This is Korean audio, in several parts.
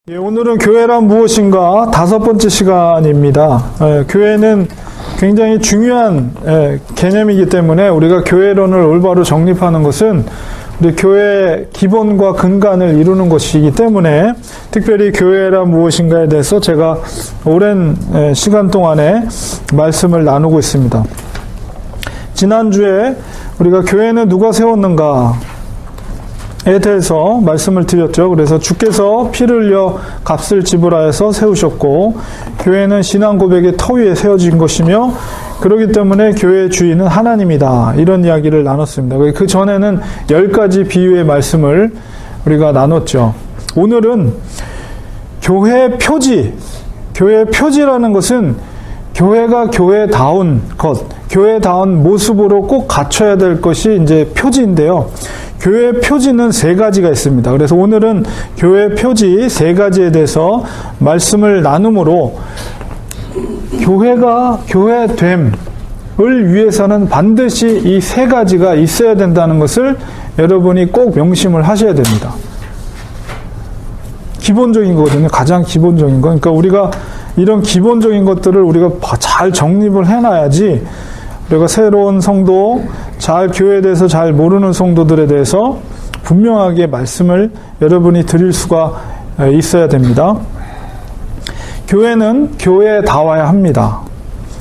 오늘은 교회란 무엇인가 5번째 시간입니다. 교회는 굉장히 중요한 개념이기 때문에 우리가 교회론을 올바로 정립하는 것은 우리 교회의 기본과 근간을 이루는 것이기 때문에 특별히 교회란 무엇인가에 대해서 제가 오랜 시간 동안에 말씀을 나누고 있습니다. 지난주에 우리가 교회는 누가 세웠는가 에 대해서 말씀을 드렸죠. 그래서 주께서 피를 흘려 값을 지불하여서 세우셨고 교회는 신앙 고백의 터 위에 세워진 것이며 그렇기 때문에 교회의 주인은 하나님이다. 이런 이야기를 나눴습니다. 그 전에는 10가지 비유의 말씀을 우리가 나눴죠. 오늘은 교회 표지, 교회의 표지라는 것은 교회가 교회다운 것, 교회다운 모습으로 꼭 갖춰야 될 것이 이제 표지인데요. 교회 표지는 3가지가 있습니다. 그래서 오늘은 교회 표지 3가지에 대해서 말씀을 나누므로 교회가 교회됨을 위해서는 반드시 이 3가지가 있어야 된다는 것을 여러분이 꼭 명심을 하셔야 됩니다. 기본적인 거거든요. 가장 기본적인 거. 그러니까 우리가 이런 기본적인 것들을 우리가 잘 정립을 해놔야지 우리가 새로운 성도, 잘 교회에 대해서 잘 모르는 성도들에 대해서 분명하게 말씀을 여러분이 드릴 수가 있어야 됩니다. 교회는 교회다워야 합니다.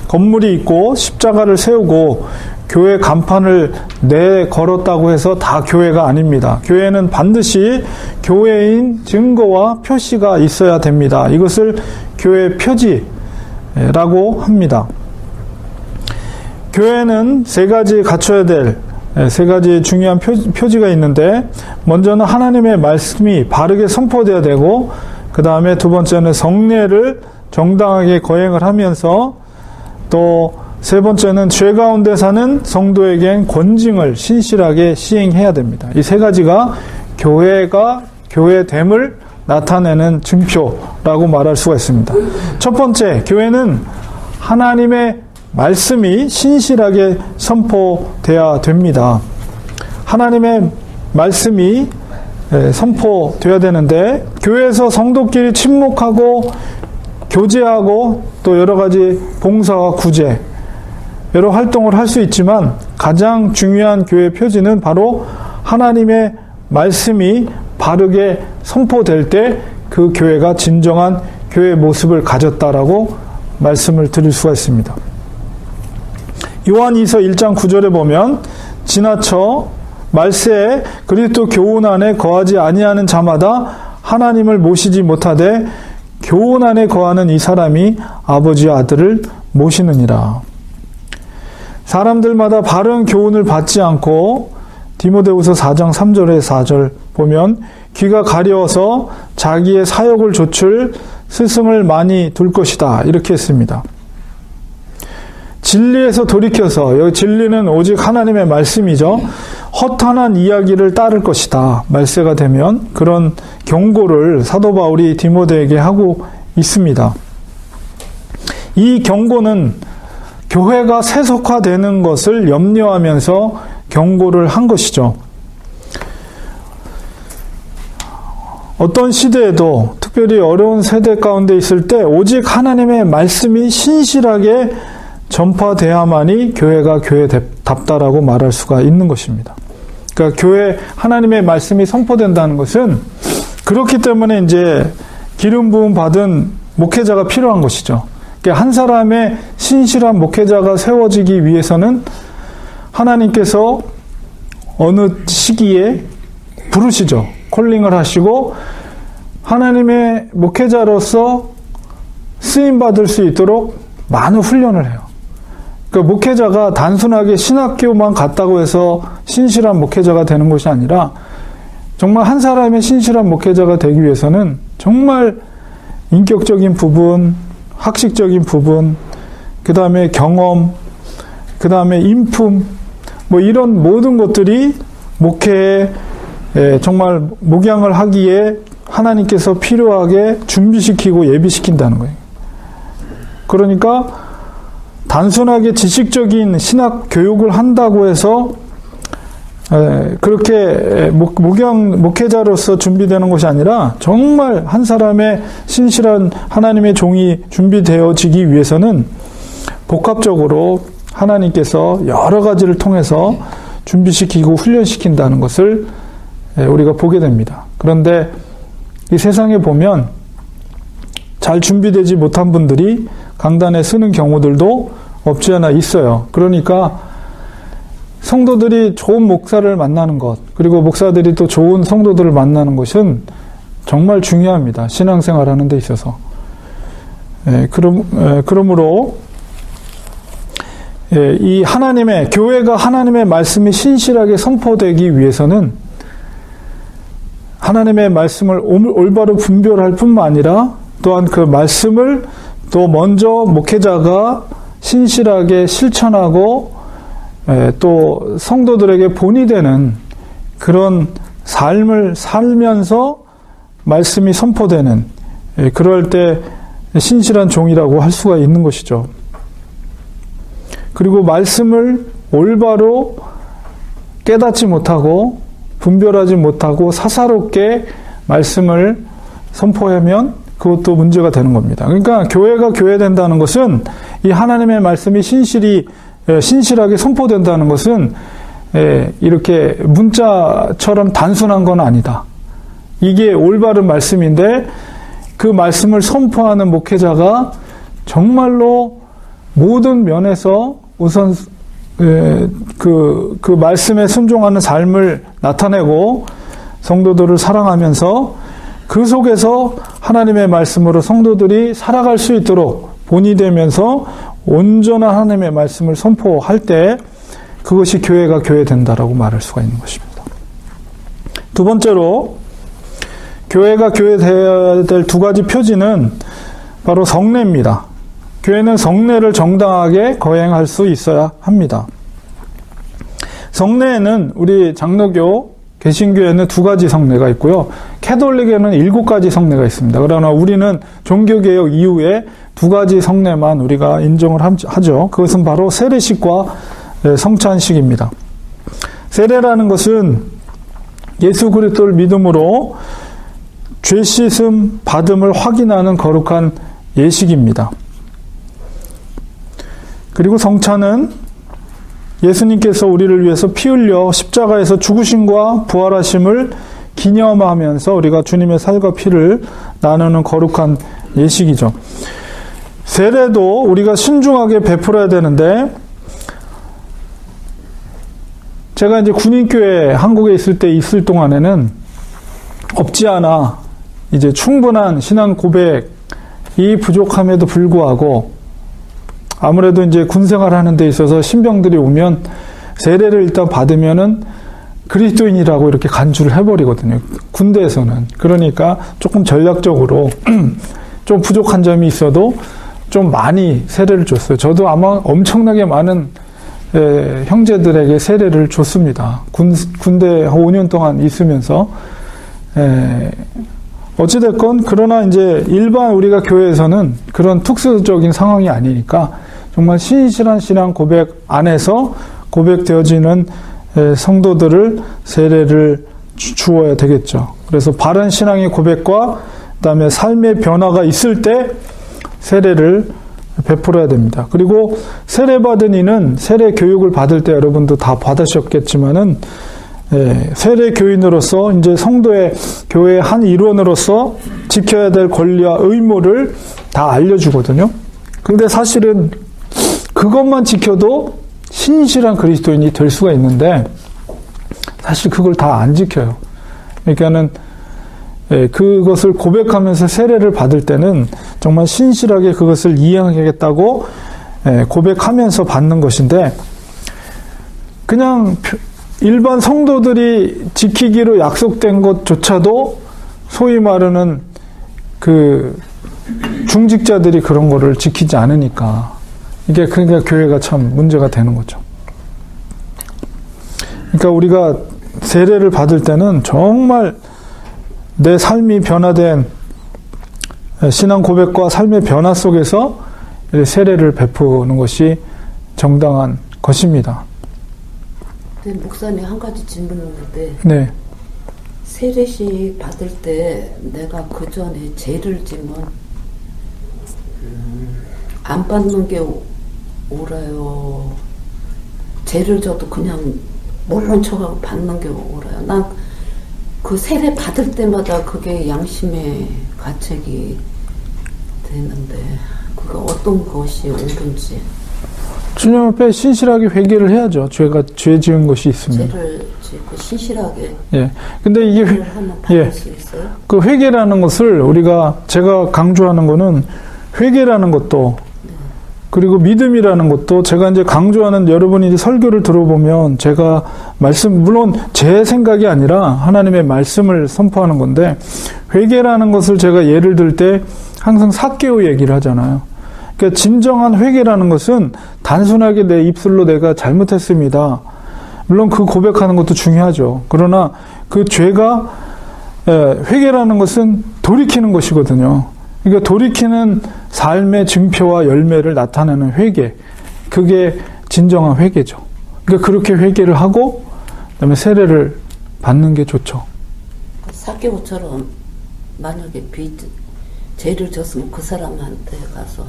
건물이 있고 십자가를 세우고 교회 간판을 내걸었다고 해서 다 교회가 아닙니다. 교회는 반드시 교회인 증거와 표시가 있어야 됩니다. 이것을 교회 표지라고 합니다. 교회는 3가지 갖춰야 될 3가지 중요한 표지가 있는데 먼저는 하나님의 말씀이 바르게 선포되어야 되고 그 다음에 2번째는 성례를 정당하게 거행을 하면서 또 3번째는 죄 가운데 사는 성도에겐 권징을 신실하게 시행해야 됩니다. 이 3가지가 교회가 교회됨을 나타내는 증표라고 말할 수가 있습니다. 첫 번째, 교회는 하나님의 말씀이 신실하게 선포되어야 됩니다. 하나님의 말씀이 선포되어야 되는데 교회에서 성도끼리 친목하고 교제하고 또 여러 가지 봉사와 구제 여러 활동을 할 수 있지만 가장 중요한 교회 표지는 바로 하나님의 말씀이 바르게 선포될 때 그 교회가 진정한 교회의 모습을 가졌다라고 말씀을 드릴 수가 있습니다. 요한이서 1장 9절에 보면 지나쳐 말세에 그리스도 교훈 안에 거하지 아니하는 자마다 하나님을 모시지 못하되 교훈 안에 거하는 이 사람이 아버지와 아들을 모시느니라. 사람들마다 바른 교훈을 받지 않고 디모데후서 4장 3절에 4절 보면 귀가 가려워서 자기의 사욕을 좇을 스승을 많이 둘 것이다. 이렇게 했습니다. 진리에서 돌이켜서 여기 진리는 오직 하나님의 말씀이죠. 허탄한 이야기를 따를 것이다. 말세가 되면 그런 경고를 사도 바울이 디모데에게 하고 있습니다. 이 경고는 교회가 세속화되는 것을 염려하면서 경고를 한 것이죠. 어떤 시대에도 특별히 어려운 세대 가운데 있을 때 오직 하나님의 말씀이 신실하게 전파돼야만이 교회가 교회답다라고 말할 수가 있는 것입니다. 그러니까 교회 하나님의 말씀이 선포된다는 것은 그렇기 때문에 이제 기름 부음 받은 목회자가 필요한 것이죠. 그러니까 한 사람의 신실한 목회자가 세워지기 위해서는 하나님께서 어느 시기에 부르시죠. 콜링을 하시고 하나님의 목회자로서 쓰임 받을 수 있도록 많은 훈련을 해요. 그러니까 목회자가 단순하게 신학교만 갔다고 해서 신실한 목회자가 되는 것이 아니라 정말 한 사람의 신실한 목회자가 되기 위해서는 정말 인격적인 부분, 학식적인 부분, 그 다음에 경험, 그 다음에 인품, 뭐 이런 모든 것들이 목회에 정말 목양을 하기에 하나님께서 필요하게 준비시키고 예비시킨다는 거예요. 그러니까 단순하게 지식적인 신학 교육을 한다고 해서 그렇게 목회자로서 준비되는 것이 아니라 정말 한 사람의 신실한 하나님의 종이 준비되어지기 위해서는 복합적으로 하나님께서 여러 가지를 통해서 준비시키고 훈련시킨다는 것을 우리가 보게 됩니다. 그런데 이 세상에 보면 잘 준비되지 못한 분들이 강단에 서는 경우들도 없지 않아 있어요. 그러니까 성도들이 좋은 목사를 만나는 것, 그리고 목사들이 또 좋은 성도들을 만나는 것은 정말 중요합니다. 신앙생활 하는 데 있어서. 그러므로 이 교회가 하나님의 말씀이 신실하게 선포되기 위해서는 하나님의 말씀을 올바로 분별할 뿐만 아니라 또한 그 말씀을 또 먼저 목회자가 신실하게 실천하고 또 성도들에게 본이 되는 그런 삶을 살면서 말씀이 선포되는, 그럴 때 신실한 종이라고 할 수가 있는 것이죠. 그리고 말씀을 올바로 깨닫지 못하고 분별하지 못하고 사사롭게 말씀을 선포하면 그것도 문제가 되는 겁니다. 그러니까 교회가 교회된다는 것은 이 하나님의 말씀이 신실하게 선포된다는 것은 이렇게 문자처럼 단순한 건 아니다. 이게 올바른 말씀인데 그 말씀을 선포하는 목회자가 정말로 모든 면에서 우선 그 말씀에 순종하는 삶을 나타내고 성도들을 사랑하면서 그 속에서 하나님의 말씀으로 성도들이 살아갈 수 있도록 본이 되면서 온전한 하나님의 말씀을 선포할 때 그것이 교회가 교회된다라고 말할 수가 있는 것입니다. 두 번째로 교회가 교회되어야 될 두 가지 표지는 바로 성례입니다. 교회는 성례를 정당하게 거행할 수 있어야 합니다. 성례에는 우리 장로교, 개신교에는 두 가지 성례가 있고요. 캐톨릭에는 7가지 성례가 있습니다. 그러나 우리는 종교개혁 이후에 두 가지 성례만 우리가 인정을 하죠. 그것은 바로 세례식과 성찬식입니다. 세례라는 것은 예수 그리스도를 믿음으로 죄 씻음 받음을 확인하는 거룩한 예식입니다. 그리고 성찬은 예수님께서 우리를 위해서 피 흘려 십자가에서 죽으심과 부활하심을 기념하면서 우리가 주님의 살과 피를 나누는 거룩한 예식이죠. 세례도 우리가 신중하게 베풀어야 되는데, 제가 이제 군인교회 한국에 있을 동안에는 없지 않아 이제 충분한 신앙 고백이 부족함에도 불구하고 아무래도 이제 군 생활하는 데 있어서 신병들이 오면 세례를 일단 받으면은 그리스도인이라고 이렇게 간주를 해버리거든요. 군대에서는. 그러니까 조금 전략적으로 좀 부족한 점이 있어도 좀 많이 세례를 줬어요. 저도 아마 엄청나게 많은 형제들에게 세례를 줬습니다. 군대 5년 동안 있으면서. 어찌됐건, 그러나 이제 일반 우리가 교회에서는 그런 특수적인 상황이 아니니까 정말 신실한 신앙 고백 안에서 고백되어지는 성도들을 세례를 주어야 되겠죠. 그래서 바른 신앙의 고백과 그다음에 삶의 변화가 있을 때 세례를 베풀어야 됩니다. 그리고 세례받은 이는 세례 교육을 받을 때 여러분도 다 받으셨겠지만은 세례 교인으로서 이제 성도의 교회의 한 일원으로서 지켜야 될 권리와 의무를 다 알려주거든요. 근데 사실은 그것만 지켜도 신실한 그리스도인이 될 수가 있는데 사실 그걸 다 안 지켜요. 그러니까는 그것을 고백하면서 세례를 받을 때는 정말 신실하게 그것을 이행하겠다고 고백하면서 받는 것인데, 그냥 일반 성도들이 지키기로 약속된 것조차도 소위 말하는 그 중직자들이 그런 거를 지키지 않으니까 이게 그러니까 교회가 참 문제가 되는 거죠. 그러니까 우리가 세례를 받을 때는 정말 내 삶이 변화된 신앙 고백과 삶의 변화 속에서 세례를 베푸는 것이 정당한 것입니다. 근데 목사님 한 가지 질문했는데 네. 세례식 받을 때 내가 그 전에 죄를 지면 안 받는 게 옳아요? 죄를 져도 그냥 모른 척하고 받는 게 옳아요? 난 그 세례 받을 때마다 그게 양심의 가책이 되는데 그거 어떤 것이 옳은지. 주님 앞에 신실하게 회개를 해야죠. 죄 지은 것이 있으면. 죄를 짓고 신실하게. 예. 근데 이게 하면 받을 수 있어요? 그 회개라는 것을 제가 강조하는 거는 회개라는 것도 그리고 믿음이라는 것도 제가 이제 강조하는 여러분이 이제 설교를 들어보면 제가 물론 제 생각이 아니라 하나님의 말씀을 선포하는 건데 회개라는 것을 제가 예를 들 때 항상 삭개오 얘기를 하잖아요. 그러니까 진정한 회개라는 것은 단순하게 내 입술로 내가 잘못했습니다. 물론 그 고백하는 것도 중요하죠. 그러나 그 죄가 회개라는 것은 돌이키는 것이거든요. 그러니까 돌이키는 삶의 증표와 열매를 나타내는 회개. 그게 진정한 회개죠. 그러니까 그렇게 회개를 하고 그다음에 세례를 받는 게 좋죠. 삭개오처럼 만약에 죄를 졌으면 그 사람한테 가서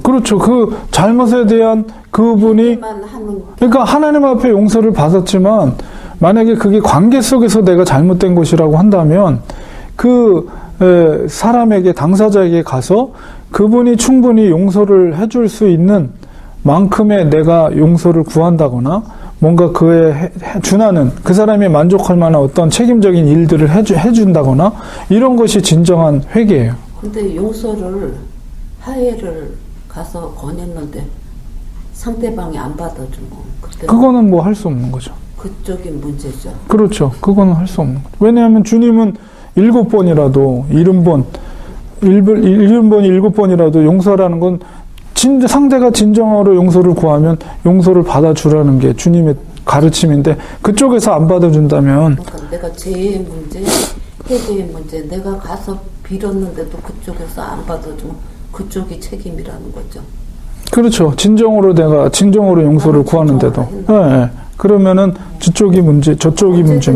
그렇죠. 그 잘못에 대한 그분이 그러니까 하나님 앞에 용서를 받았지만 만약에 그게 관계 속에서 내가 잘못된 것이라고 한다면 그 사람에게 당사자에게 가서 그분이 충분히 용서를 해줄 수 있는 만큼의 내가 용서를 구한다거나 뭔가 그에 준하는 그 사람이 만족할 만한 어떤 책임적인 일들을 해준다거나 이런 것이 진정한 회개예요. 근데 용서를 하해를 가서 권했는데 상대방이 안 받아주면 그거는 뭐 할 수 없는 거죠. 그쪽이 문제죠. 그렇죠. 그거는 할 수 없는 거죠. 왜냐하면 주님은 7번이라도 7번이라도 용서라는 건 상대가 진정으로 용서를 구하면 용서를 받아주라는 게 주님의 가르침인데 그쪽에서 안 받아준다면 그러니까 내가 죄의 문제, 회개의 문제 내가 가서 빌었는데도 그쪽에서 안 받아주면 그쪽이 책임이라는 거죠. 그렇죠. 진정으로 용서를 구하는데도 네. 그러면은 저쪽이 문제인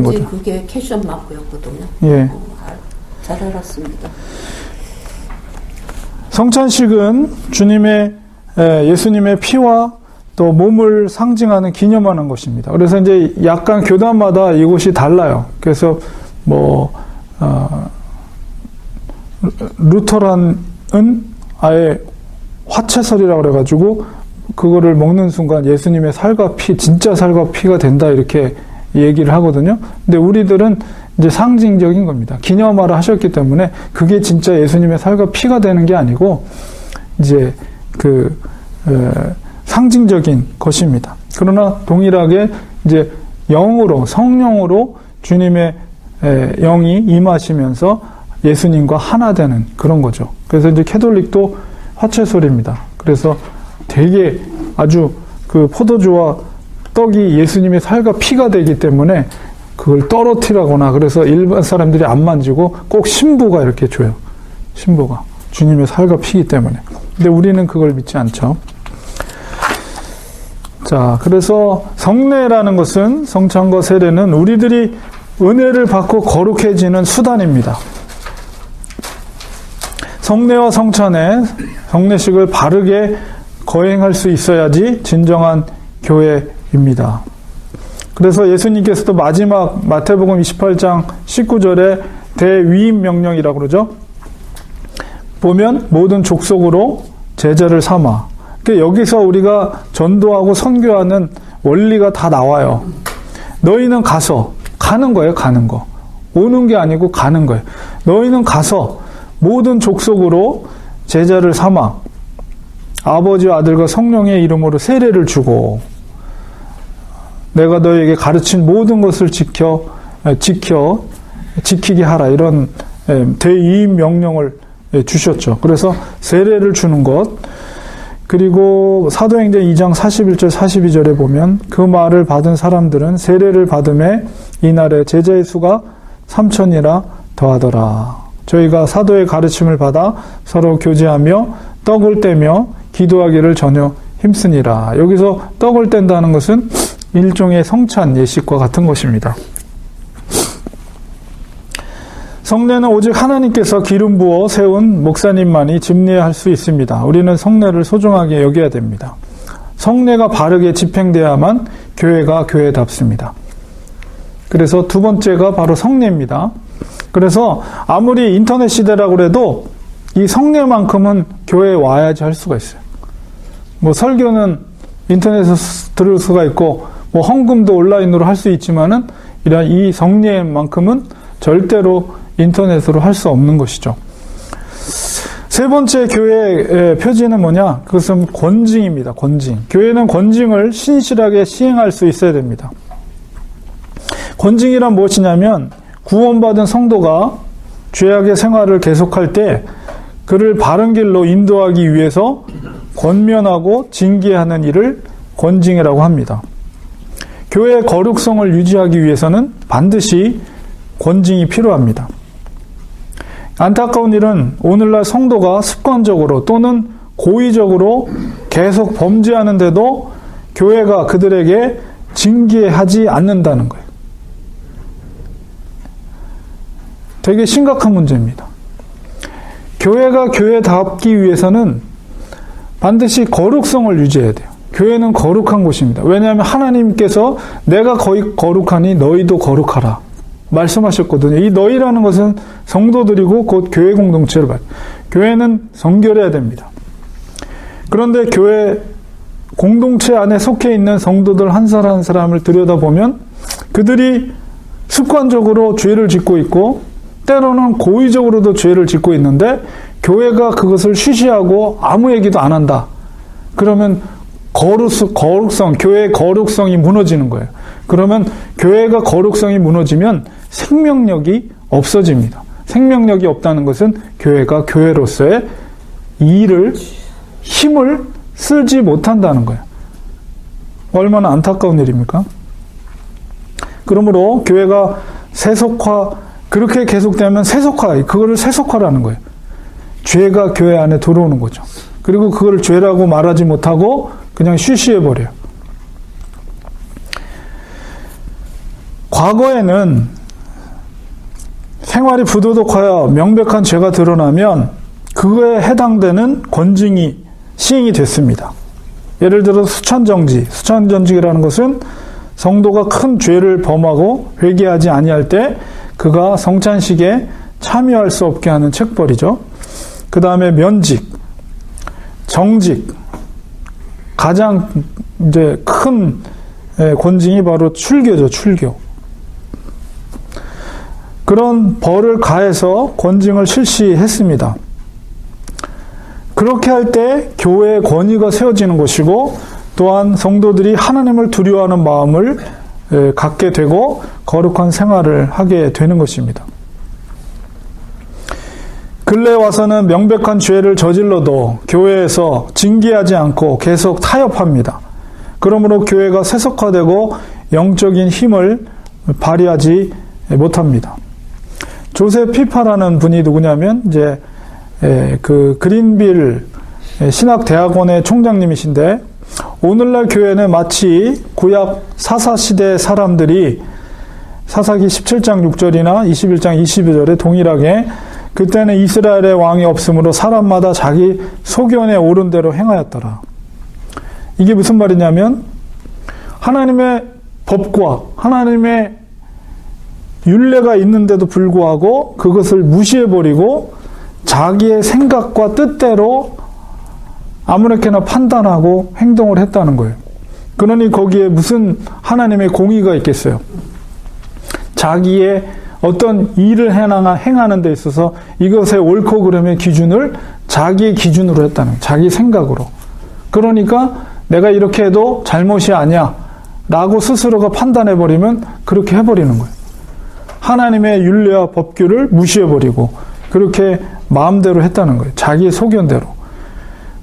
거죠. 그게 캐션 마크였거든요. 예. 잘 알았습니다. 성찬식은 예수님의 피와 또 몸을 상징하는 기념하는 것입니다. 그래서 이제 약간 교단마다 이것이 달라요. 그래서 루터란은 아예 화채설이라고 그래가지고 그거를 먹는 순간 예수님의 살과 피, 진짜 살과 피가 된다 이렇게 얘기를 하거든요. 근데 우리들은 이제 상징적인 겁니다. 기념하라 하셨기 때문에 그게 진짜 예수님의 살과 피가 되는 게 아니고 이제 상징적인 것입니다. 그러나 동일하게 이제 성령으로 주님의 영이 임하시면서 예수님과 하나 되는 그런 거죠. 그래서 이제 캐톨릭도 화채설입니다. 그래서 되게 아주 그 포도주와 떡이 예수님의 살과 피가 되기 때문에 그걸 떨어뜨리거나 그래서 일반 사람들이 안 만지고 꼭 신부가 이렇게 줘요. 신부가. 주님의 살과 피기 때문에. 근데 우리는 그걸 믿지 않죠. 자, 그래서 성례라는 것은 성찬과 세례는 우리들이 은혜를 받고 거룩해지는 수단입니다. 성례와 성례식을 바르게 거행할 수 있어야지 진정한 교회입니다. 그래서 예수님께서도 마지막 마태복음 28장 19절에 대위임 명령이라고 그러죠. 보면 모든 족속으로 제자를 삼아. 그러니까 여기서 우리가 전도하고 선교하는 원리가 다 나와요. 너희는 가는 거예요. 가는 거. 오는 게 아니고 가는 거예요. 너희는 가서 모든 족속으로 제자를 삼아 아버지와 아들과 성령의 이름으로 세례를 주고 내가 너희에게 가르친 모든 것을 지키게 하라. 이런 대위임 명령을 주셨죠. 그래서 세례를 주는 것. 그리고 사도행전 2장 41절 42절에 보면 그 말을 받은 사람들은 세례를 받음에 이날에 제자의 수가 3,000이라 더하더라. 저희가 사도의 가르침을 받아 서로 교제하며 떡을 떼며 기도하기를 전혀 힘쓰니라. 여기서 떡을 뗀다는 것은 일종의 성찬 예식과 같은 것입니다. 성례는 오직 하나님께서 기름 부어 세운 목사님만이 집례할 수 있습니다. 우리는 성례를 소중하게 여겨야 됩니다. 성례가 바르게 집행돼야만 교회가 교회답습니다. 그래서 두 번째가 바로 성례입니다. 그래서 아무리 인터넷 시대라고 해도 이 성례만큼은 교회에 와야지 할 수가 있어요. 뭐 설교는 인터넷에서 들을 수가 있고 뭐 헌금도 온라인으로 할 수 있지만은 이런 이 성례만큼은 절대로 인터넷으로 할 수 없는 것이죠. 세 번째 교회의 표지는 뭐냐? 그것은 권징입니다. 권징. 교회는 권징을 신실하게 시행할 수 있어야 됩니다. 권징이란 무엇이냐면 구원받은 성도가 죄악의 생활을 계속할 때 그를 바른 길로 인도하기 위해서 권면하고 징계하는 일을 권징이라고 합니다. 교회의 거룩성을 유지하기 위해서는 반드시 권징이 필요합니다. 안타까운 일은 오늘날 성도가 습관적으로 또는 고의적으로 계속 범죄하는데도 교회가 그들에게 징계하지 않는다는 거예요. 되게 심각한 문제입니다. 교회가 교회답기 위해서는 반드시 거룩성을 유지해야 돼요. 교회는 거룩한 곳입니다. 왜냐하면 하나님께서 내가 거룩하니 너희도 거룩하라 말씀하셨거든요. 이 너희라는 것은 성도들이고 곧 교회 공동체를 봐요. 교회는 성결해야 됩니다. 그런데 교회 공동체 안에 속해 있는 성도들 한 사람 한 사람을 들여다보면 그들이 습관적으로 죄를 짓고 있고 때로는 고의적으로도 죄를 짓고 있는데 교회가 그것을 쉬쉬하고 아무 얘기도 안 한다. 그러면 거룩성, 교회의 거룩성이 무너지는 거예요. 그러면 교회가 거룩성이 무너지면 생명력이 없어집니다. 생명력이 없다는 것은 교회가 교회로서의 힘을 쓰지 못한다는 거예요. 얼마나 안타까운 일입니까? 그러므로 교회가 그렇게 계속되면 그거를 세속화라는 거예요. 죄가 교회 안에 들어오는 거죠. 그리고 그걸 죄라고 말하지 못하고 그냥 쉬쉬해버려요. 과거에는 생활이 부도덕하여 명백한 죄가 드러나면 그거에 해당되는 권징이 시행이 됐습니다. 예를 들어 수찬정직이라는 것은 성도가 큰 죄를 범하고 회개하지 아니할 때 그가 성찬식에 참여할 수 없게 하는 책벌이죠. 그 다음에 면직, 정직, 가장 이제 큰 권징이 바로 출교죠. 출교. 그런 벌을 가해서 권징을 실시했습니다. 그렇게 할 때 교회의 권위가 세워지는 것이고 또한 성도들이 하나님을 두려워하는 마음을 갖게 되고 거룩한 생활을 하게 되는 것입니다. 근래 와서는 명백한 죄를 저질러도 교회에서 징계하지 않고 계속 타협합니다. 그러므로 교회가 세속화되고 영적인 힘을 발휘하지 못합니다. 조셉 피파라는 분이 누구냐면 이제 그 그린빌 신학대학원의 총장님이신데 오늘날 교회는 마치 구약 사사시대 사람들이 사사기 17장 6절이나 21장 22절에 동일하게 그때는 이스라엘의 왕이 없으므로 사람마다 자기 소견에 옳은 대로 행하였더라. 이게 무슨 말이냐면 하나님의 법과 하나님의 율례가 있는데도 불구하고 그것을 무시해버리고 자기의 생각과 뜻대로 아무렇게나 판단하고 행동을 했다는 거예요. 그러니 거기에 무슨 하나님의 공의가 있겠어요. 자기의 어떤 일을 행하는 데 있어서 이것에 옳고 그름의 기준을 자기의 기준으로 했다는 거예요. 자기 생각으로. 그러니까 내가 이렇게 해도 잘못이 아니야 라고 스스로가 판단해버리면 그렇게 해버리는 거예요. 하나님의 율례와 법규를 무시해버리고 그렇게 마음대로 했다는 거예요. 자기의 소견대로.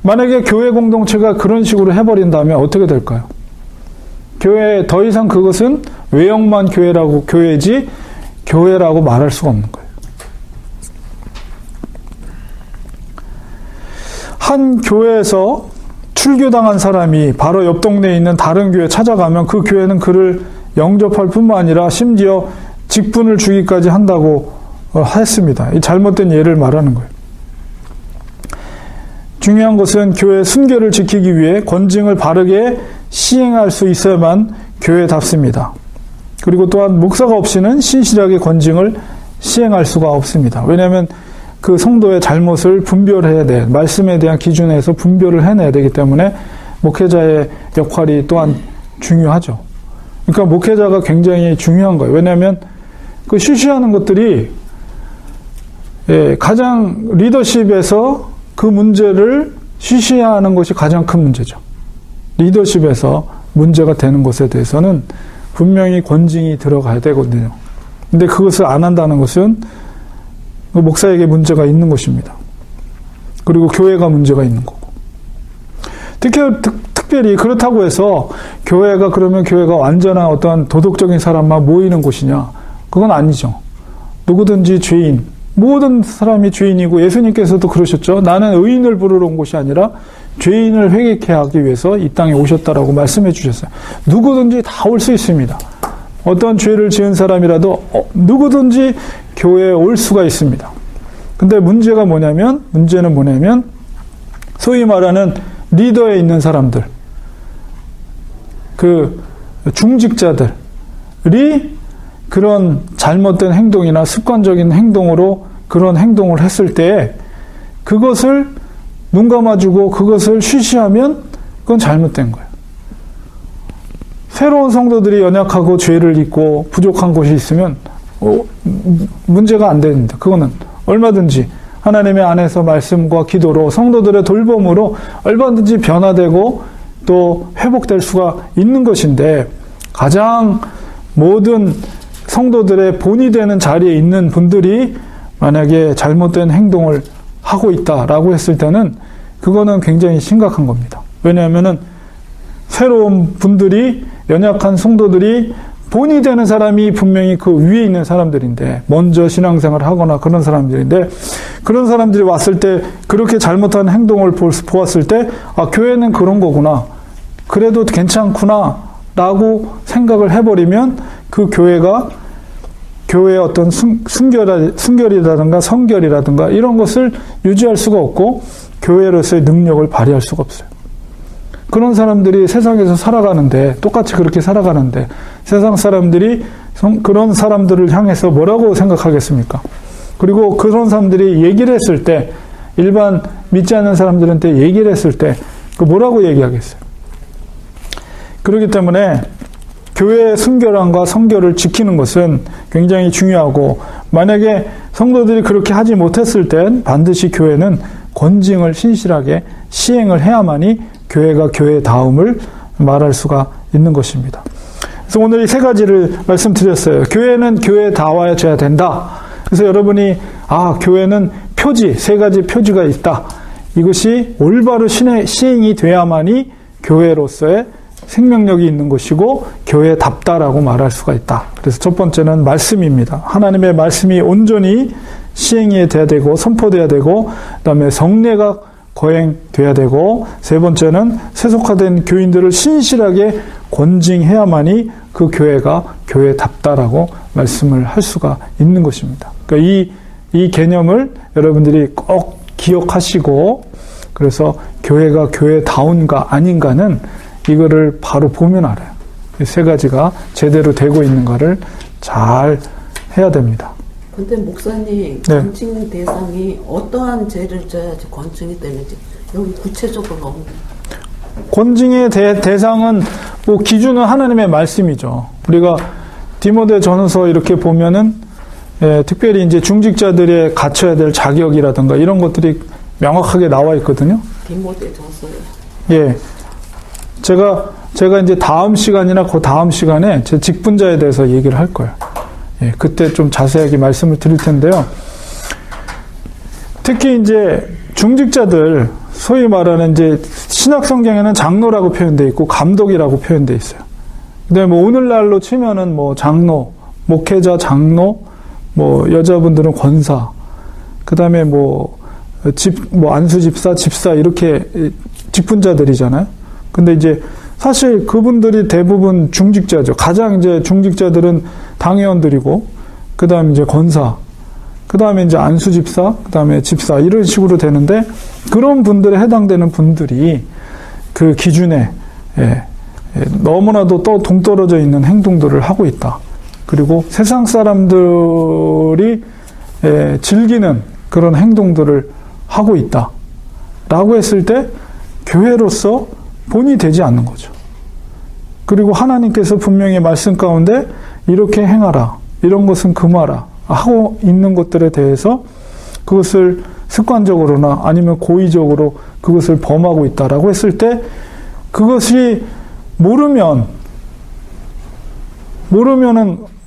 만약에 교회 공동체가 그런 식으로 해버린다면 어떻게 될까요? 교회 더 이상 그것은 외형만 교회지 교회라고 말할 수가 없는 거예요. 한 교회에서 출교당한 사람이 바로 옆 동네에 있는 다른 교회 찾아가면 그 교회는 그를 영접할 뿐만 아니라 심지어 직분을 주기까지 한다고 했습니다. 이 잘못된 예를 말하는 거예요. 중요한 것은 교회의 순결을 지키기 위해 권징을 바르게 시행할 수 있어야만 교회답습니다. 그리고 또한 목사가 없이는 신실하게 권징을 시행할 수가 없습니다. 왜냐하면 그 성도의 잘못을 분별해야 돼. 말씀에 대한 기준에서 분별을 해내야 되기 때문에 목회자의 역할이 또한 중요하죠. 그러니까 목회자가 굉장히 중요한 거예요. 왜냐하면 그 쉬쉬하는 것들이 가장 리더십에서 그 문제를 쉬쉬하는 것이 가장 큰 문제죠. 리더십에서 문제가 되는 것에 대해서는 분명히 권징이 들어가야 되거든요. 근데 그것을 안 한다는 것은 목사에게 문제가 있는 것입니다. 그리고 교회가 문제가 있는 거고. 특별히 그렇다고 해서 그러면 교회가 완전한 어떤 도덕적인 사람만 모이는 곳이냐? 그건 아니죠. 누구든지 죄인, 모든 사람이 죄인이고 예수님께서도 그러셨죠. 나는 의인을 부르러 온 곳이 아니라 죄인을 회개케 하기 위해서 이 땅에 오셨다라고 말씀해 주셨어요. 누구든지 다 올 수 있습니다. 어떤 죄를 지은 사람이라도 누구든지 교회에 올 수가 있습니다. 근데 문제는 뭐냐면 소위 말하는 리더에 있는 사람들, 그 중직자들이 그런 잘못된 행동이나 습관적인 행동으로 그런 행동을 했을 때 그것을 눈 감아주고 그것을 쉬쉬하면 그건 잘못된 거예요. 새로운 성도들이 연약하고 죄를 짓고 부족한 곳이 있으면 문제가 안 됩니다. 그거는 얼마든지 하나님의 안에서 말씀과 기도로 성도들의 돌봄으로 얼마든지 변화되고 또 회복될 수가 있는 것인데, 가장 모든 성도들의 본이 되는 자리에 있는 분들이 만약에 잘못된 행동을 하고 있다라고 했을 때는 그거는 굉장히 심각한 겁니다. 왜냐하면은 새로운 분들이, 연약한 성도들이 본이 되는 사람이 분명히 그 위에 있는 사람들인데, 먼저 신앙생활을 하거나 그런 사람들인데, 그런 사람들이 왔을 때 그렇게 잘못한 행동을 보았을 때 교회는 그런 거구나, 그래도 괜찮구나 라고 생각을 해버리면 그 교회의 어떤 순결이라든가 성결이라든가 이런 것을 유지할 수가 없고 교회로서의 능력을 발휘할 수가 없어요. 그런 사람들이 세상에서 살아가는데, 똑같이 그렇게 살아가는데 세상 사람들이 그런 사람들을 향해서 뭐라고 생각하겠습니까? 그리고 그런 사람들이 얘기를 했을 때, 일반 믿지 않는 사람들한테 얘기를 했을 때 뭐라고 얘기하겠어요? 그렇기 때문에 교회의 순결함과 성결을 지키는 것은 굉장히 중요하고, 만약에 성도들이 그렇게 하지 못했을 땐 반드시 교회는 권징을 신실하게 시행을 해야만이 교회가 교회다움을 말할 수가 있는 것입니다. 그래서 오늘 이 세 가지를 말씀드렸어요. 교회는 교회다워야 된다. 그래서 여러분이 교회는 세 가지 표지가 있다. 이것이 올바로 시행이 돼야만이 교회로서의 생명력이 있는 것이고 교회답다라고 말할 수가 있다. 그래서 첫 번째는 말씀입니다. 하나님의 말씀이 온전히 시행이 돼야 되고 선포돼야 되고, 그다음에 성례가 거행돼야 되고, 세 번째는 세속화된 교인들을 신실하게 권징해야만이 그 교회가 교회답다라고 말씀을 할 수가 있는 것입니다. 그러니까 이 개념을 여러분들이 꼭 기억하시고, 그래서 교회가 교회다운가 아닌가는 이거를 바로 보면 알아요. 이 세 가지가 제대로 되고 있는가를 잘 해야 됩니다. 근데 목사님, 권징 대상이 어떠한 죄를 져야지 권징이 되는지 여기 구체적으로 없는. 권징의 대상은 기준은 하나님의 말씀이죠. 우리가 디모데전서 이렇게 보면은 특별히 이제 중직자들의 갖춰야 될 자격이라든가 이런 것들이 명확하게 나와 있거든요. 디모데전서요. 예. 제가 이제 다음 시간이나 그 다음 시간에 제 직분자에 대해서 얘기를 할 거예요. 예, 그때 좀 자세하게 말씀을 드릴 텐데요. 특히 이제 중직자들, 소위 말하는 이제 신약 성경에는 장로라고 표현되어 있고 감독이라고 표현되어 있어요. 근데 오늘날로 치면은 장로, 목회자, 장로, 여자분들은 권사, 그 다음에 안수 집사 이렇게 직분자들이잖아요. 근데 이제 사실 그분들이 대부분 중직자죠. 가장 이제 중직자들은 당회원들이고, 그 다음에 이제 권사, 그 다음에 이제 안수 집사, 그 다음에 집사, 이런 식으로 되는데, 그런 분들에 해당되는 분들이 그 기준에, 너무나도 동떨어져 있는 행동들을 하고 있다. 그리고 세상 사람들이 즐기는 그런 행동들을 하고 있다. 라고 했을 때, 교회로서 본이 되지 않는 거죠. 그리고 하나님께서 분명히 말씀 가운데 이렇게 행하라, 이런 것은 금하라 하고 있는 것들에 대해서 그것을 습관적으로나 아니면 고의적으로 그것을 범하고 있다라고 했을 때, 그것이 모르면은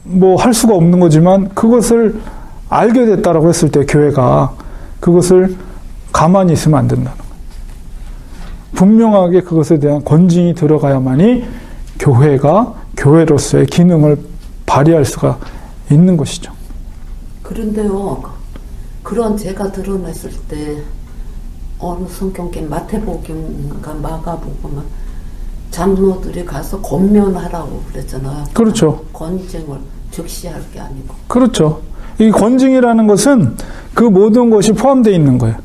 뭐 할 수가 없는 거지만, 그것을 알게 됐다라고 했을 때 교회가 그것을 가만히 있으면 안 된다는 거예요. 분명하게 그것에 대한 권징이 들어가야만이 교회가 교회로서의 기능을 발휘할 수가 있는 것이죠. 그런데요, 그런 죄가 드러났을 때 어느 성경계 마태복음과 마가복음은 장로들이 가서 권면하라고 그랬잖아요. 그렇죠. 권징을 즉시할 게 아니고. 그렇죠. 이 권징이라는 것은 그 모든 것이 포함되어 있는 거예요.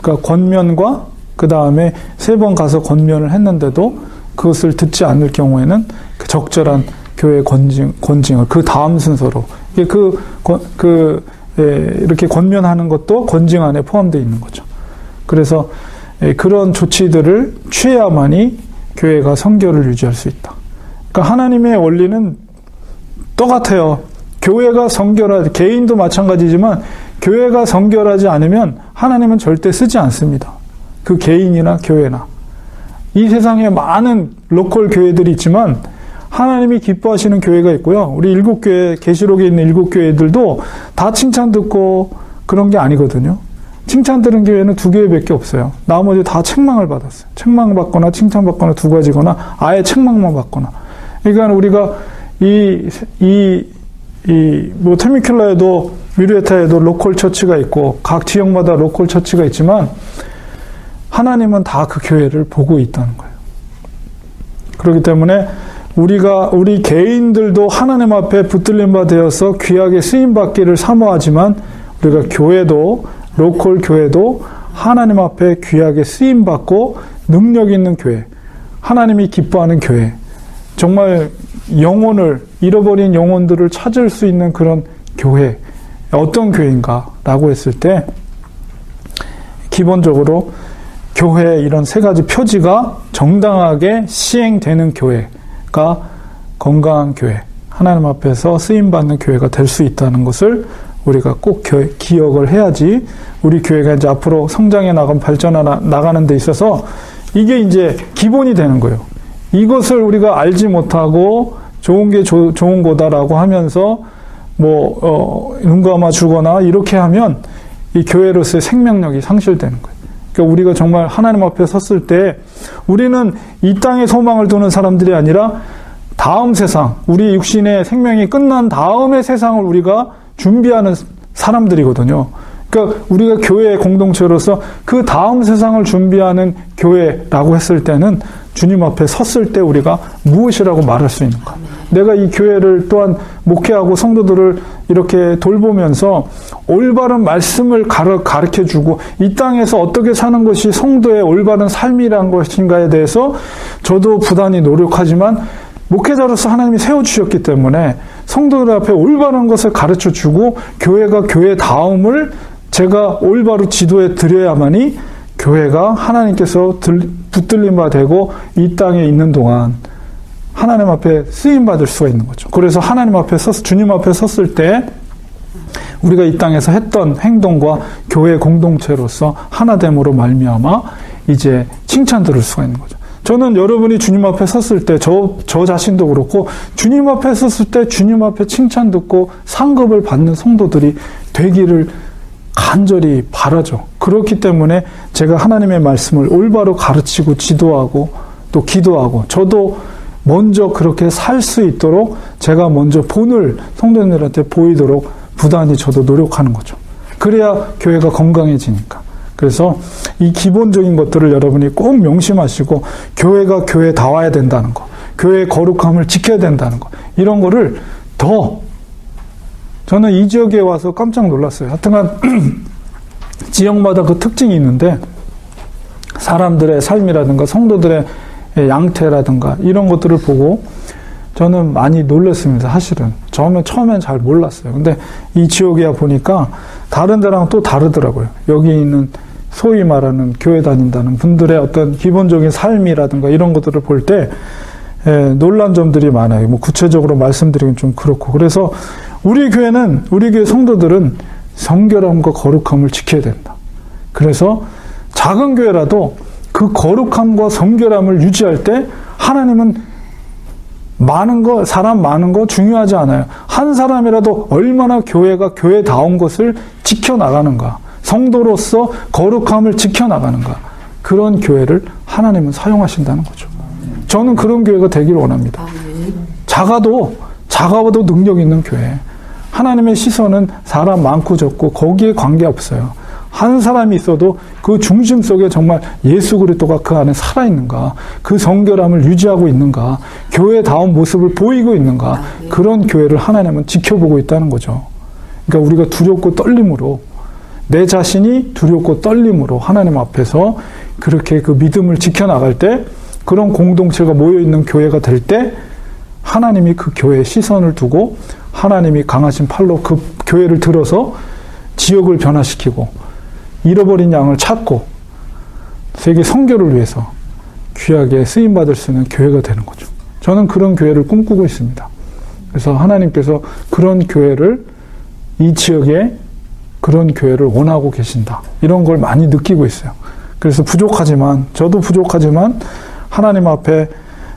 그러니까 권면과 그 다음에 3번 가서 권면을 했는데도 그것을 듣지 않을 경우에는 그 적절한 교회 권징을 그 다음 순서로, 이렇게 권면하는 것도 권징 안에 포함되어 있는 거죠. 그래서 그런 조치들을 취해야만이 교회가 성결을 유지할 수 있다. 그러니까 하나님의 원리는 똑같아요. 교회가 성결하지, 개인도 마찬가지지만 교회가 성결하지 않으면 하나님은 절대 쓰지 않습니다. 그 개인이나 교회나. 이 세상에 많은 로컬 교회들이 있지만 하나님이 기뻐하시는 교회가 있고요. 우리 7교회, 계시록에 있는 7교회들도 다 칭찬 듣고 그런 게 아니거든요. 칭찬 들은 교회는 2교회밖에 없어요. 나머지 다 책망을 받았어요. 책망받거나 칭찬받거나 두 가지거나 아예 책망만 받거나. 그러니까 우리가 뭐 테미큘라에도 미르에타에도 로컬 처치가 있고 각 지역마다 로컬 처치가 있지만 하나님은 다 그 교회를 보고 있다는 거예요. 그렇기 때문에 우리 개인들도 하나님 앞에 붙들림 바 되어서 귀하게 쓰임 받기를 사모하지만, 우리가 교회도, 로컬 교회도 하나님 앞에 귀하게 쓰임 받고 능력 있는 교회, 하나님이 기뻐하는 교회, 정말 잃어버린 영혼들을 찾을 수 있는 그런 교회, 어떤 교회인가라고 했을 때, 기본적으로 교회의 이런 3가지 표지가 정당하게 시행되는 교회가 건강한 교회, 하나님 앞에서 쓰임받는 교회가 될 수 있다는 것을 우리가 꼭 기억을 해야지, 우리 교회가 이제 앞으로 성장해 나가는 데 있어서 이게 이제 기본이 되는 거예요. 이것을 우리가 알지 못하고 좋은 게 좋은 거다라고 하면서 눈 감아 주거나 이렇게 하면 이 교회로서의 생명력이 상실되는 거예요. 그러니까 우리가 정말 하나님 앞에 섰을 때 우리는 이 땅에 소망을 두는 사람들이 아니라 다음 세상, 우리 육신의 생명이 끝난 다음의 세상을 우리가 준비하는 사람들이거든요. 그러니까 우리가 교회의 공동체로서 그 다음 세상을 준비하는 교회라고 했을 때는 주님 앞에 섰을 때 우리가 무엇이라고 말할 수 있는가? 내가 이 교회를 또한 목회하고 성도들을 이렇게 돌보면서 올바른 말씀을 가르쳐주고 이 땅에서 어떻게 사는 것이 성도의 올바른 삶이란 것인가에 대해서 저도 부단히 노력하지만, 목회자로서 하나님이 세워주셨기 때문에 성도들 앞에 올바른 것을 가르쳐주고 교회가 교회 다음을 제가 올바로 지도해 드려야만이 교회가 하나님께서 붙들림 바 되고 이 땅에 있는 동안 하나님 앞에 쓰임 받을 수가 있는 거죠. 그래서 하나님 앞에 주님 앞에 섰을 때 우리가 이 땅에서 했던 행동과 교회 공동체로서 하나됨으로 말미암아 이제 칭찬 들을 수가 있는 거죠. 저는 여러분이 주님 앞에 섰을 때 저 자신도 그렇고 주님 앞에 섰을 때 주님 앞에 칭찬 듣고 상급을 받는 성도들이 되기를 간절히 바라죠. 그렇기 때문에 제가 하나님의 말씀을 올바로 가르치고 지도하고 또 기도하고, 저도 먼저 그렇게 살 수 있도록 제가 먼저 본을 성도님들한테 보이도록 부단히 저도 노력하는 거죠. 그래야 교회가 건강해지니까. 그래서 이 기본적인 것들을 여러분이 꼭 명심하시고 교회가 교회다워야 된다는 거, 교회의 거룩함을 지켜야 된다는 거, 이런 거를 더 저는 이 지역에 와서 깜짝 놀랐어요. 하여튼간 지역마다 그 특징이 있는데 사람들의 삶이라든가 성도들의 양태라든가 이런 것들을 보고 저는 많이 놀랐습니다. 사실은 처음엔 잘 몰랐어요. 근데 이 지역에 보니까 다른 데랑 또 다르더라고요. 여기 있는 소위 말하는 교회 다닌다는 분들의 어떤 기본적인 삶이라든가 이런 것들을 볼 때 놀란 점들이 많아요. 뭐 구체적으로 말씀드리긴 좀 그렇고. 그래서 우리 교회 성도들은 성결함과 거룩함을 지켜야 된다. 그래서 작은 교회라도 그 거룩함과 성결함을 유지할 때 하나님은 사람 많은 거 중요하지 않아요. 한 사람이라도 얼마나 교회가 교회다운 것을 지켜나가는가, 성도로서 거룩함을 지켜나가는가, 그런 교회를 하나님은 사용하신다는 거죠. 저는 그런 교회가 되기를 원합니다. 작아도 능력 있는 교회. 하나님의 시선은 사람 많고 적고 거기에 관계없어요. 한 사람이 있어도 그 중심 속에 정말 예수 그리스도가 그 안에 살아있는가, 그 성결함을 유지하고 있는가, 교회다운 모습을 보이고 있는가, 그런 교회를 하나님은 지켜보고 있다는 거죠. 그러니까 우리가 두렵고 떨림으로, 내 자신이 두렵고 떨림으로 하나님 앞에서 그렇게 그 믿음을 지켜나갈 때, 그런 공동체가 모여있는 교회가 될 때 하나님이 그 교회에 시선을 두고 하나님이 강하신 팔로 그 교회를 들어서 지역을 변화시키고 잃어버린 양을 찾고 세계 선교를 위해서 귀하게 쓰임받을 수 있는 교회가 되는 거죠. 저는 그런 교회를 꿈꾸고 있습니다. 그래서 하나님께서 그런 교회를, 이 지역에 그런 교회를 원하고 계신다, 이런 걸 많이 느끼고 있어요. 그래서 저도 부족하지만 하나님 앞에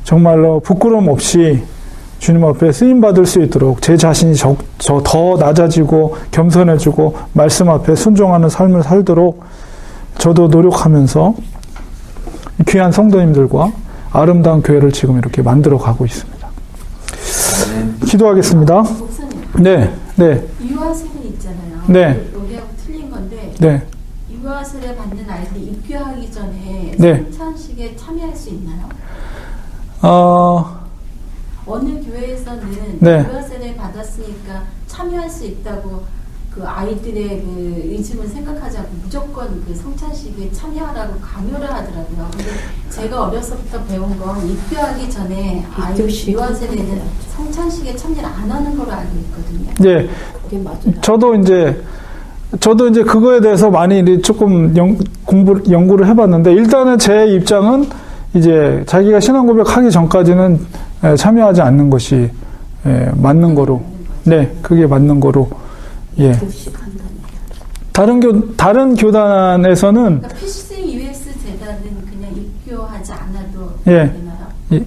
정말로 부끄러움 없이 주님 앞에 쓰임받을 수 있도록 제 자신이 더 낮아지고 겸손해지고 말씀 앞에 순종하는 삶을 살도록 저도 노력하면서 귀한 성도님들과 아름다운 교회를 지금 이렇게 만들어 가고 있습니다. 기도하겠습니다. 목사님, 네. 유아세례 있잖아요. 네. 여기하고 틀린 건데, 네. 유아세례 받는 아이들이 입교하기 전에 네. 성찬식에 참여할 수 있나요? 어느 교회에서는 네. 유아세례 받았으니까 참여할 수 있다고 그 아이들의 그 의심을 생각하지 않고 무조건 그 성찬식에 참여하라고 강요를 하더라고요. 근데 제가 어려서부터 배운 건 입교하기 전에 아이 유아세례는 성찬식에 참여를 안 하는 걸로 알고 있거든요. 네. 그게 맞아요. 저도 이제 그거에 대해서 많이 조금 연구를 해봤는데, 일단은 제 입장은 이제 자기가 신앙 고백하기 전까지는 참여하지 않는 것이 맞는 거로, 네, 그게 맞는 거로, 예. 다른 교단에서는 그러니까 PCUS 재단은 그냥 입교하지 않아도 예. 되나요?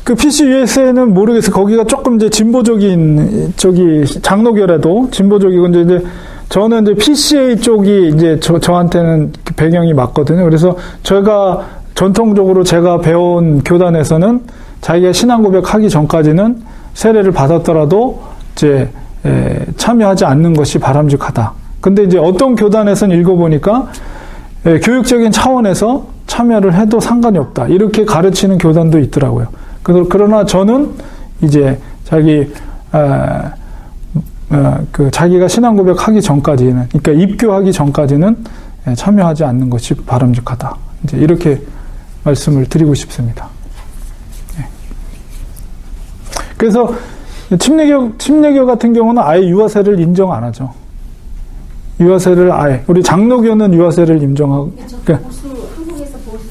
그 PCUS에는 모르겠어요. 거기가 조금 이제 진보적인 장로교라도 진보적이고, 이제 저는 이제 PCA 쪽이 이제 저한테는 배경이 맞거든요. 그래서 전통적으로 제가 배운 교단에서는 자기가 신앙 고백하기 전까지는 세례를 받았더라도 이제 참여하지 않는 것이 바람직하다. 근데 이제 어떤 교단에서는 읽어보니까 교육적인 차원에서 참여를 해도 상관이 없다, 이렇게 가르치는 교단도 있더라고요. 그러나 저는 이제 자기가 신앙 고백하기 전까지는, 그러니까 입교하기 전까지는 참여하지 않는 것이 바람직하다, 이제 이렇게 말씀을 드리고 싶습니다. 그래서 침례교 같은 경우는 아예 유아세를 인정 안 하죠. 유아세를 아예, 우리 장로교는 유아세를 인정하고. 그러니까 한국에서 보수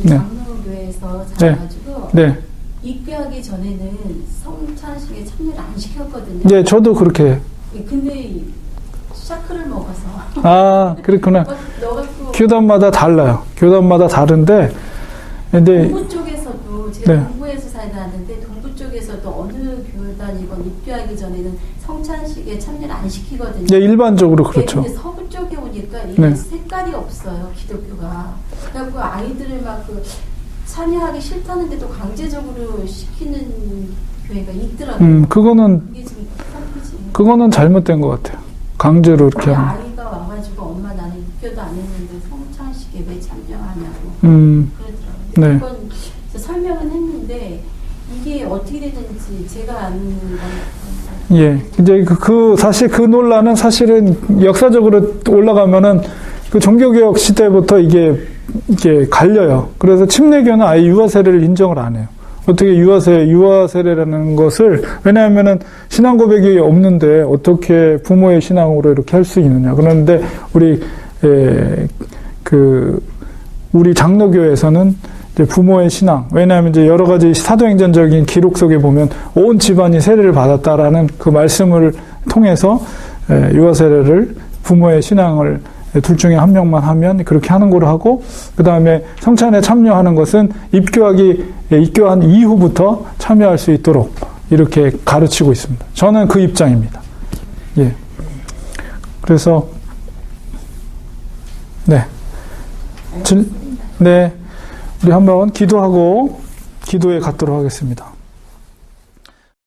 장로교회에서 자라가지고 네. 입교하기 전에는 성찬식에 참여를 안 시켰거든요. 네, 저도 그렇게. 근데 샤크를 먹어서. 아, 그렇구나. 교단마다 달라요. 교단마다 다른데, 근데 동부 쪽에서도 제가 네. 동부에서 살다는데 동부 쪽에서도 어느 교단이건 입교하기 전에는 성찬식에 참여를 안 시키거든요. 네, 일반적으로 그렇죠. 근데 서부 쪽에 오니까 이게 네. 색깔이 없어요, 기독교가. 그래갖고 아이들을 막 참여하기 싫다는데도 강제적으로 시키는 교회가 있더라고요. 그거는 이게 지금 참 크지. 그거는 잘못된 것 같아요. 강제로 이렇게 하면. 아이가 와가지고 엄마 나는 입교도 안 했는데 성찬식에 왜 참여하냐고 그러더라고요. 네. 그건 설명은 했는데 이게 어떻게 되는지 제가 아는 건 예. 이제 사실 그 논란은 사실은 역사적으로 올라가면은 그 종교개혁 시대부터 이게 갈려요. 그래서 침례교는 아예 유아 세례를 인정을 안 해요. 어떻게 유아 세례라는 것을, 왜냐하면은 신앙 고백이 없는데 어떻게 부모의 신앙으로 이렇게 할 수 있느냐. 그런데 우리 장로교에서는 이제 부모의 신앙, 왜냐하면 이제 여러 가지 사도행전적인 기록 속에 보면 온 집안이 세례를 받았다라는 그 말씀을 통해서 유아 세례를 부모의 신앙을 둘 중에 한 명만 하면 그렇게 하는 걸로 하고, 그 다음에 성찬에 참여하는 것은 입교한 이후부터 참여할 수 있도록 이렇게 가르치고 있습니다. 저는 그 입장입니다. 예. 그래서, 네. 네. 우리 한번 기도하고 기도에 갖도록 하겠습니다.